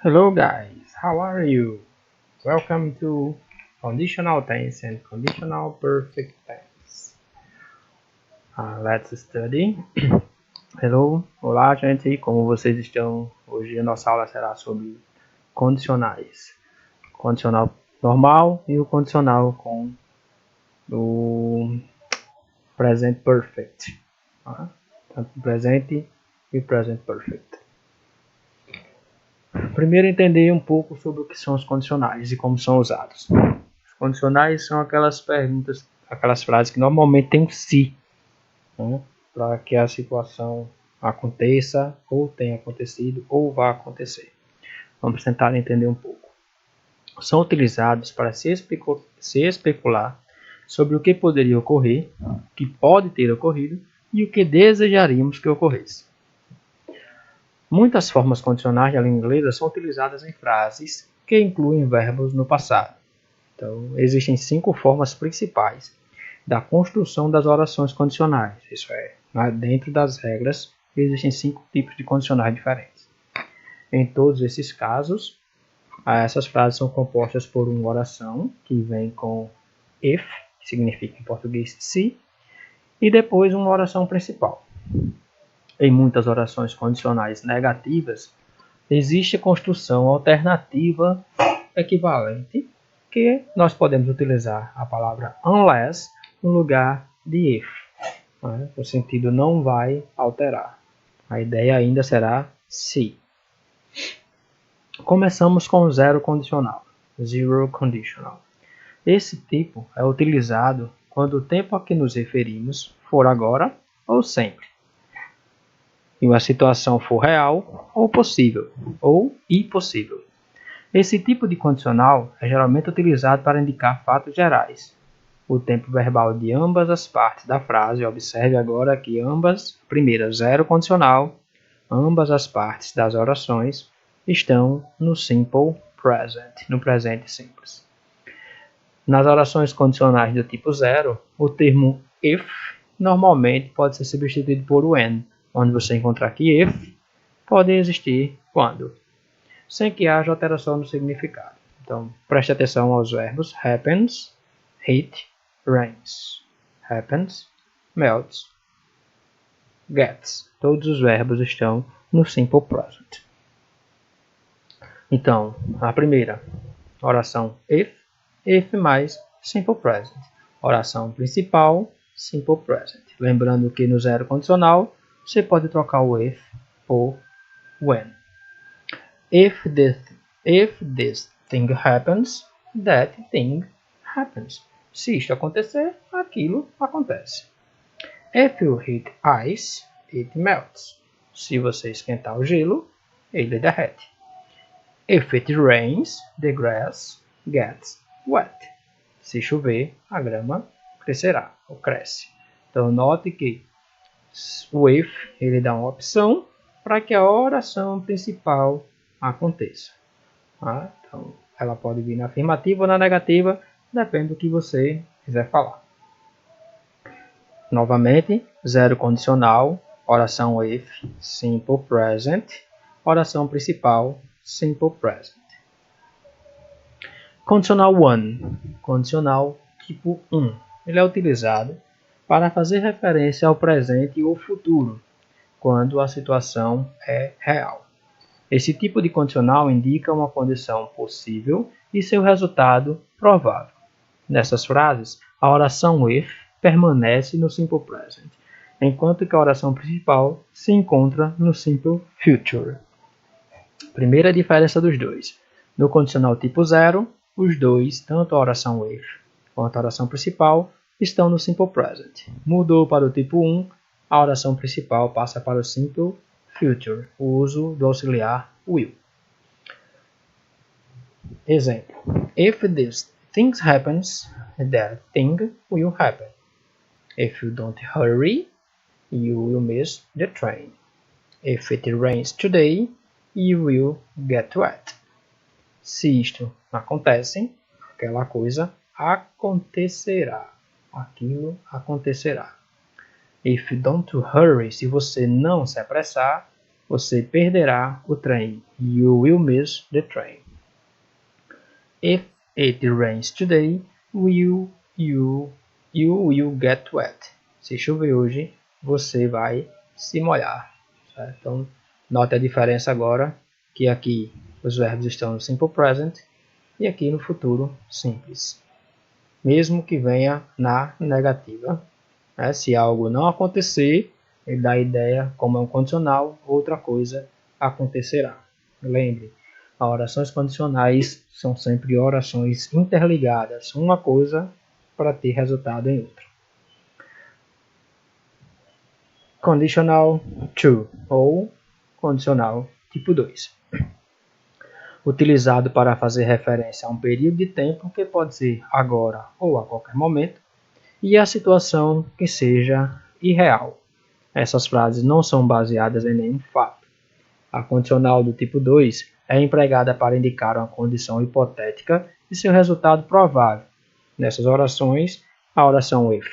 Hello guys, how are you? Welcome to conditional tense and conditional perfect tense. Let's study. Hello, olá gente, como vocês estão? Hoje a nossa aula será sobre condicionais. Condicional normal e o condicional com o present perfect. Tanto o presente e o present perfect. Primeiro entender um pouco sobre o que são os condicionais e como são usados. Os condicionais são aquelas perguntas, aquelas frases que normalmente tem um se, né, para que a situação aconteça, ou tenha acontecido, ou vá acontecer. Vamos tentar entender um pouco. São utilizados para se especular sobre o que poderia ocorrer, o que pode ter ocorrido e o que desejaríamos que ocorresse. Muitas formas condicionais da língua inglesa são utilizadas em frases que incluem verbos no passado. Então, existem 5 formas principais da construção das orações condicionais. Isso é, dentro das regras, existem 5 tipos de condicionais diferentes. Em todos esses casos, essas frases são compostas por uma oração que vem com if, que significa em português se, e depois uma oração principal. Em muitas orações condicionais negativas, existe a construção alternativa equivalente, que nós podemos utilizar a palavra unless no lugar de if. O sentido não vai alterar. A ideia ainda será se. Começamos com o zero condicional, zero conditional. Esse tipo é utilizado quando o tempo a que nos referimos for agora ou sempre, e uma situação for real ou possível, ou impossível. Esse tipo de condicional é geralmente utilizado para indicar fatos gerais. O tempo verbal de ambas as partes da frase, observe agora que primeira, zero condicional, ambas as partes das orações estão no simple present, no presente simples. Nas orações condicionais do tipo zero, o termo if normalmente pode ser substituído por when, onde você encontrar que if pode existir quando, sem que haja alteração no significado. Então, preste atenção aos verbos happens, hit, rains. Happens, melts, gets. Todos os verbos estão no simple present. Então, a primeira, oração if mais simple present. Oração principal, simple present. Lembrando que no zero condicional, você pode trocar o if por when. If this thing happens, that thing happens. Se isto acontecer, aquilo acontece. If you heat ice, it melts. Se você esquentar o gelo, ele derrete. If it rains, the grass gets wet. Se chover, a grama crescerá ou cresce. Então note que o if ele dá uma opção para que a oração principal aconteça. Então, ela pode vir na afirmativa ou na negativa, depende do que você quiser falar. Novamente, zero condicional, oração if, simple present, oração principal, simple present. Condicional 1, condicional tipo 1. Ele é utilizado para fazer referência ao presente ou futuro, quando a situação é real. Esse tipo de condicional indica uma condição possível e seu resultado provável. Nessas frases, a oração if permanece no simple present, enquanto que a oração principal se encontra no simple future. Primeira diferença dos dois. No condicional tipo 0, os dois, tanto a oração if quanto a oração principal, estão no simple present. Mudou para o tipo 1, a oração principal passa para o simple future, o uso do auxiliar will. Exemplo. If this thing happens, that thing will happen. If you don't hurry, you will miss the train. If it rains today, you will get wet. Se isto acontece, aquela coisa acontecerá. Aquilo acontecerá. If you don't hurry, se você não se apressar, você perderá o trem. You will miss the train. If it rains today, you will get wet. Se chover hoje, você vai se molhar. Certo? Então, note a diferença agora, que aqui os verbos estão no simple present e aqui no futuro simples. Mesmo que venha na negativa, né? Se algo não acontecer, ele dá a ideia, como é um condicional, outra coisa acontecerá. Lembre, as orações condicionais são sempre orações interligadas, uma coisa para ter resultado em outra. Conditional to ou condicional tipo 2. Utilizado para fazer referência a um período de tempo que pode ser agora ou a qualquer momento e a situação que seja irreal. Essas frases não são baseadas em nenhum fato. A condicional do tipo 2 é empregada para indicar uma condição hipotética e seu resultado provável. Nessas orações, a oração if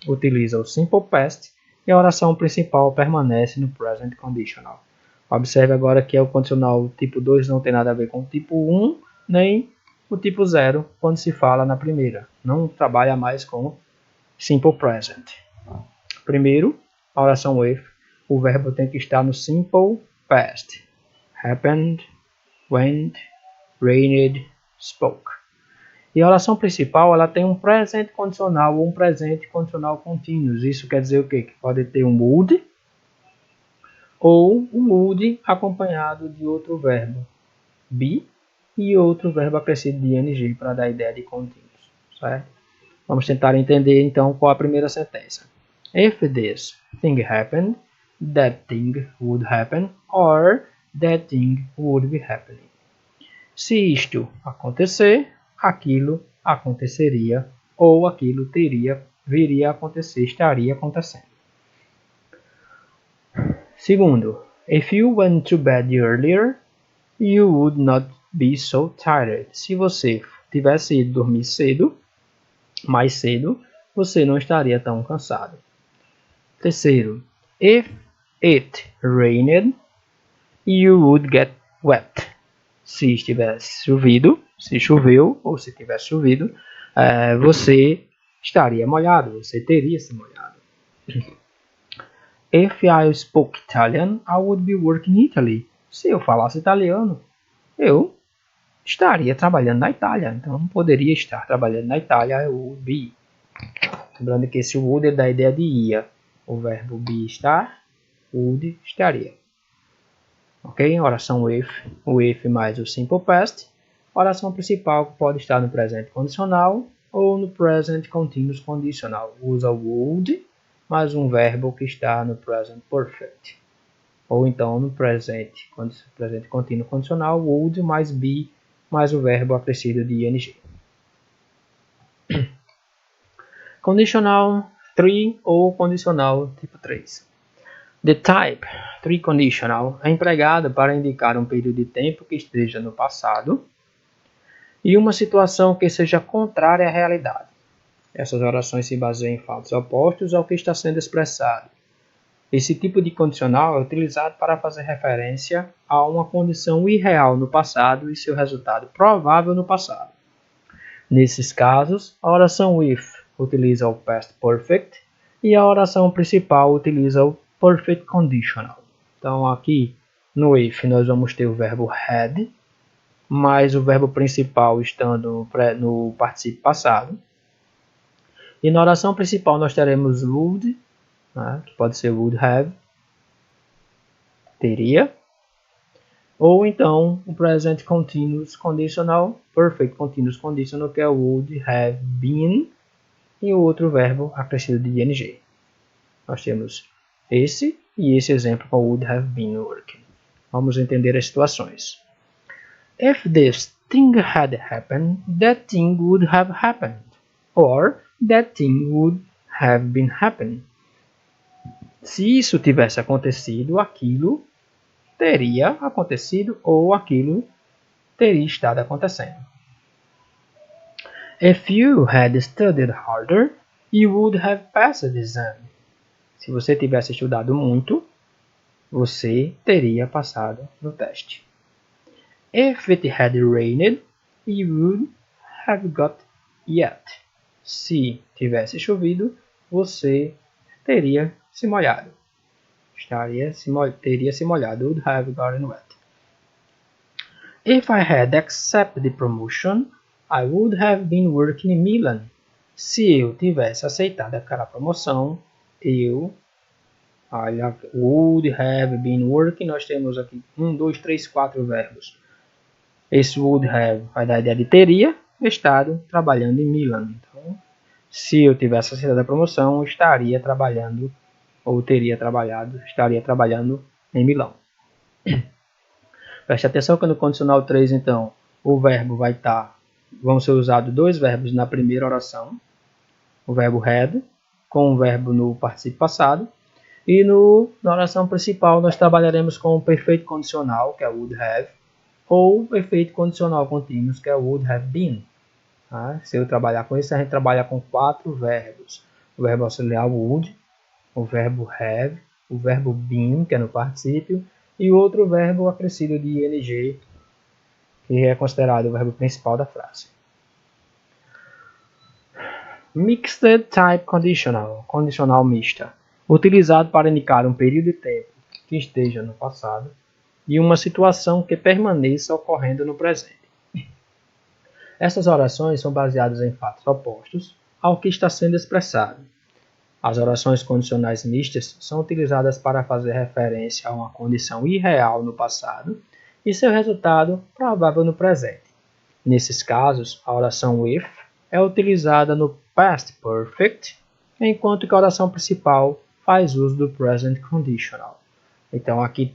utiliza o simple past e a oração principal permanece no present conditional. Observe agora que o condicional tipo 2 não tem nada a ver com o tipo 1, nem o tipo 0 quando se fala na primeira. Não trabalha mais com simple present. Primeiro, a oração if, o verbo tem que estar no simple past. Happened, went, rained, spoke. E a oração principal, ela tem um present condicional ou um presente condicional contínuo. Isso quer dizer o quê? Que pode ter um would ou um would acompanhado de outro verbo be e outro verbo acrescido de ing para dar a ideia de contínuos. Certo? Vamos tentar entender então qual a primeira sentença. If this thing happened, that thing would happen, or that thing would be happening. Se isto acontecer, aquilo aconteceria, ou aquilo viria a acontecer, estaria acontecendo. Segundo, if you went to bed earlier, you would not be so tired. Se você tivesse ido dormir mais cedo, você não estaria tão cansado. Terceiro, if it rained, you would get wet. Se estivesse chovido, se choveu ou se tivesse chovido, você estaria molhado, você teria se molhado. If I spoke Italian, I would be working in Italy. Se eu falasse italiano, eu estaria trabalhando na Itália. Então, não poderia estar trabalhando na Itália, eu would be. Lembrando que esse would dá a ideia de ia. O verbo be estar, would estaria. Ok? Oração if, o if mais o simple past. Oração principal que pode estar no presente condicional ou no present continuous conditional. Usa o would mais um verbo que está no present perfect. Ou então no presente continuous condicional, would mais be mais o verbo acrescido de ing. Conditional 3 ou condicional tipo 3. The type 3 conditional é empregado para indicar um período de tempo que esteja no passado e uma situação que seja contrária à realidade. Essas orações se baseiam em fatos opostos ao que está sendo expressado. Esse tipo de condicional é utilizado para fazer referência a uma condição irreal no passado e seu resultado provável no passado. Nesses casos, a oração if utiliza o past perfect e a oração principal utiliza o perfect conditional. Então aqui no if nós vamos ter o verbo had, mais o verbo principal estando no particípio passado. E na oração principal nós teremos would, né, que pode ser would have, teria. Ou então o present continuous conditional, perfect continuous conditional, que é o would have been, e o outro verbo acrescido de ing. Nós temos esse e esse exemplo com would have been working. Vamos entender as situações. If this thing had happened, that thing would have happened. Or that thing would have been happening. Se isso tivesse acontecido, aquilo teria acontecido ou aquilo teria estado acontecendo. If you had studied harder, you would have passed the exam. Se você tivesse estudado muito, você teria passado no teste. If it had rained, you would have got wet. Se tivesse chovido, você teria se molhado. Teria se molhado. Would have gotten wet. If I had accepted the promotion, I would have been working in Milan. Se eu tivesse aceitado aquela promoção, eu would have been working. Nós temos aqui 1, 2, 3, 4 verbos. Esse would have vai dar a ideia de teria estado trabalhando em Milan. Então, se eu tivesse aceitado a promoção, estaria trabalhando em Milão. Preste atenção que no condicional 3, então, o verbo vão ser usados dois verbos na primeira oração. O verbo had, com o verbo no particípio passado. E na oração principal, nós trabalharemos com o perfeito condicional, que é would have, ou o perfeito condicional contínuo, que é would have been. Tá? Se eu trabalhar com isso, a gente trabalha com 4 verbos. O verbo auxiliar would, o verbo have, o verbo been, que é no particípio, e o outro verbo acrescido de ing, que é considerado o verbo principal da frase. Mixed Type Conditional, condicional mista, utilizado para indicar um período de tempo que esteja no passado e uma situação que permaneça ocorrendo no presente. Essas orações são baseadas em fatos opostos ao que está sendo expressado. As orações condicionais mistas são utilizadas para fazer referência a uma condição irreal no passado e seu resultado provável no presente. Nesses casos, a oração with é utilizada no past perfect, enquanto que a oração principal faz uso do present conditional. Então aqui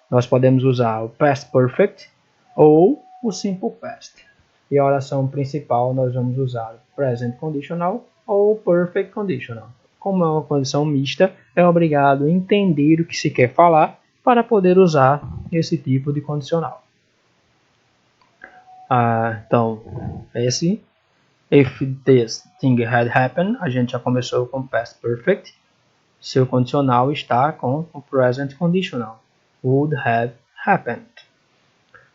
nós podemos usar o past perfect ou o simple past. E a oração principal nós vamos usar o present conditional ou perfect conditional. Como é uma condição mista, é obrigado a entender o que se quer falar para poder usar esse tipo de condicional. Então, if this thing had happened, a gente já começou com past perfect. Seu condicional está com o present conditional. Would have happened.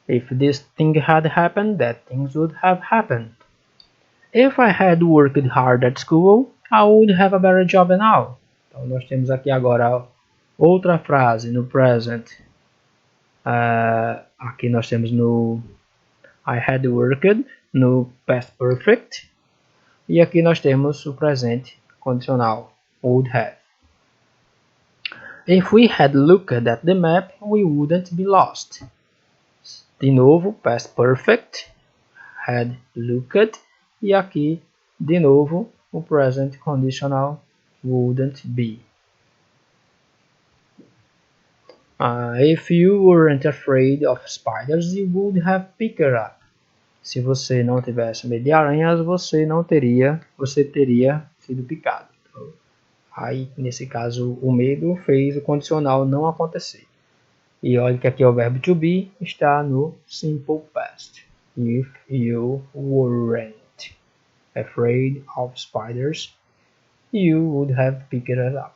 If this thing had happened, that things would have happened. If I had worked hard at school, I would have a better job now. Então, nós temos aqui agora outra frase no present. Aqui nós temos no I had worked, no past perfect. E aqui nós temos o presente condicional, would have. If we had looked at the map, we wouldn't be lost. De novo, past perfect, had looked. E aqui, de novo, o present conditional, wouldn't be. If you weren't afraid of spiders, you would have picked up. Se você não tivesse medo de aranhas, você teria sido picado. Então, aí, nesse caso, o medo fez o condicional não acontecer. E olha que aqui o verbo to be está no simple past. If you weren't afraid of spiders, you would have picked it up.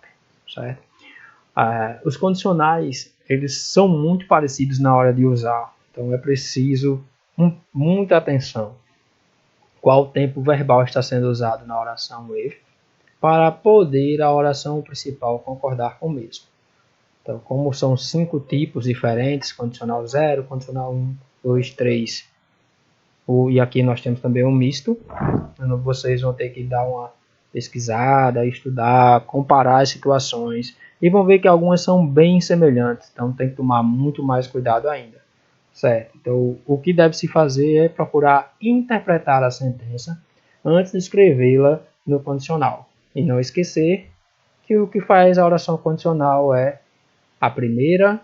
Certo? Os condicionais, eles são muito parecidos na hora de usar. Então é preciso muita atenção. Qual tempo verbal está sendo usado na oração with, para poder a oração principal concordar com o mesmo. Então, como são 5 tipos diferentes, condicional 0, condicional 1, 2, 3, e aqui nós temos também um misto, vocês vão ter que dar uma pesquisada, estudar, comparar as situações, e vão ver que algumas são bem semelhantes, então tem que tomar muito mais cuidado ainda. Certo? Então, o que deve se fazer é procurar interpretar a sentença antes de escrevê-la no condicional. E não esquecer que o que faz a oração condicional é a primeira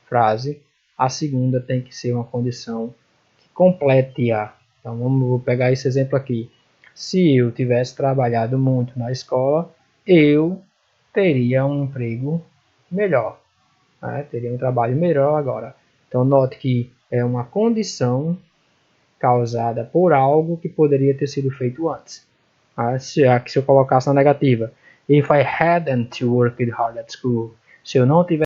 frase, a segunda tem que ser uma condição que complete-a. Então, vou pegar esse exemplo aqui. Se eu tivesse trabalhado muito na escola, eu teria um emprego melhor. Teria um trabalho melhor agora. Então, note que é uma condição causada por algo que poderia ter sido feito antes. Se eu colocasse na negativa, If I hadn't worked hard at school. Se eu não tivesse